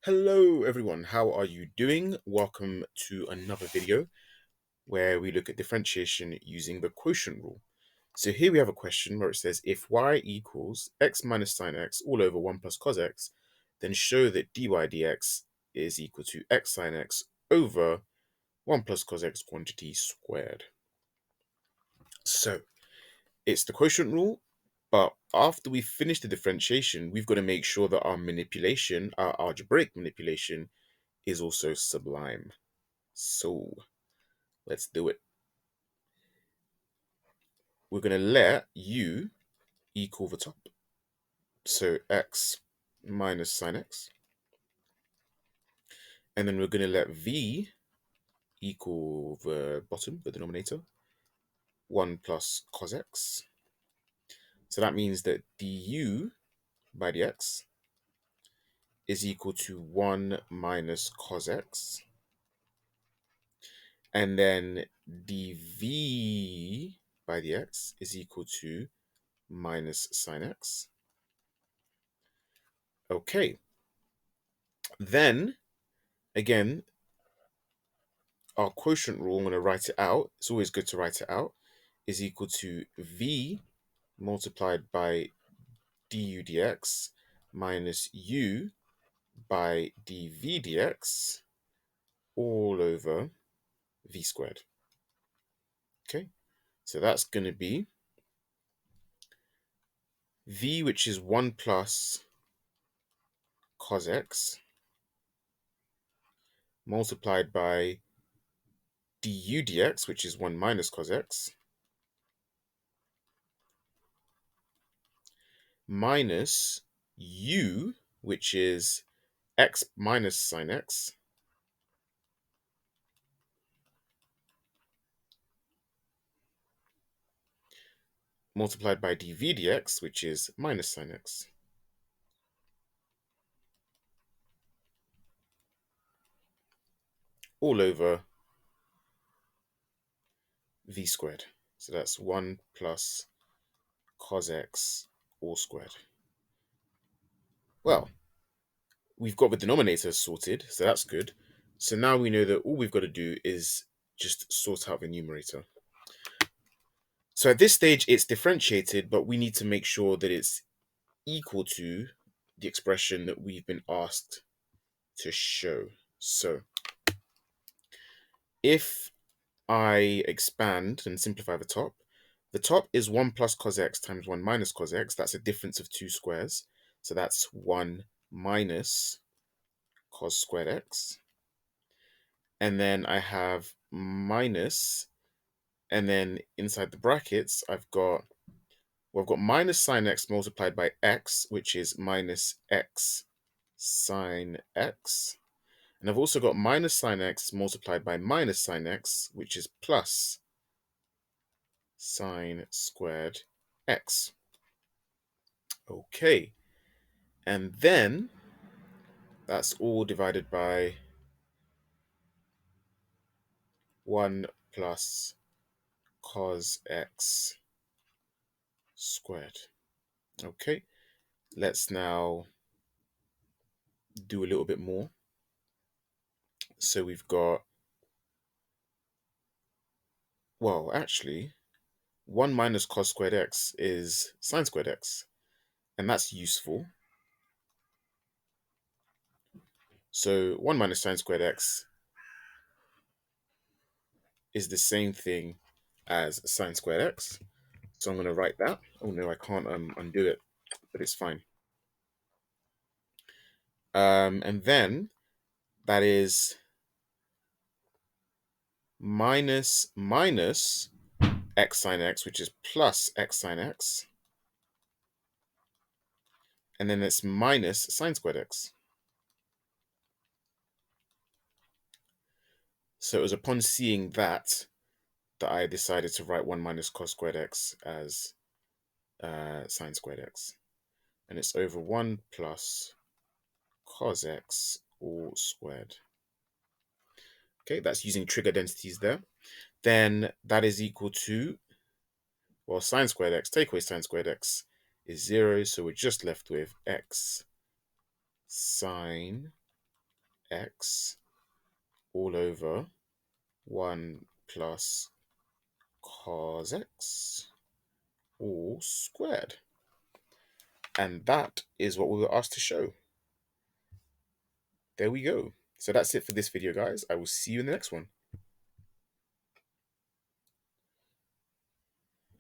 Hello everyone, how are you doing? Welcome to another video where we look at differentiation using the quotient rule. So here we have a question where it says if y equals x minus sine x all over 1 plus cos x, then show that dy dx is equal to x sine x over 1 plus cos x quantity squared. So it's the quotient rule, but after we finish the differentiation, we've got to make sure that our manipulation, our algebraic manipulation, is also sublime. So let's do it. We're going to let u equal the top. So x minus sine x. And then we're going to let v equal the bottom, the denominator, 1 plus cos x. So that means that du by dx is equal to 1 minus cos x. And then dv by dx is equal to minus sine x. Okay. Then, again, our quotient rule, I'm going to write it out. It's always good to write it out. Is equal to v multiplied by du dx minus u by dv dx all over v squared. Okay, so that's going to be v, which is 1 plus cos x, multiplied by du dx, which is 1 minus cos x, minus u, which is x minus sine x, multiplied by dv dx, which is minus sine x. All over v squared. So that's 1 plus cos x all squared. Well, we've got the denominator sorted, so that's good. So now we know that all we've got to do is just sort out the numerator. So at this stage, it's differentiated, but we need to make sure that it's equal to the expression that we've been asked to show. So if I expand and simplify the top is 1 plus cos x times 1 minus cos x. That's a difference of 2 squares. So that's 1 minus cos squared x. And then I have minus, and then inside the brackets, I've got minus sine x multiplied by x, which is minus x sine x. And I've also got minus sine x multiplied by minus sine x, which is plus sine squared x. Okay. And then that's all divided by 1 plus cos x squared. Okay. Let's now do a little bit more. So we've got, well, actually, 1 minus cos squared x is sine squared x. And that's useful. So 1 minus sine squared x is the same thing as sine squared x. So I'm going to write that. Oh no, I can't undo it, but it's fine. And then that is minus x sine x, which is plus x sine x. And then it's minus sine squared x. So it was upon seeing that I decided to write 1 minus cos squared x as sine squared x. And it's over 1 plus cos x all squared. Okay, that's using trig identities there. Then that is equal to, well, sine squared x, take away sine squared x is 0. So we're just left with x sine x all over 1 plus cos x all squared. And that is what we were asked to show. There we go. So that's it for this video, guys. I will see you in the next one.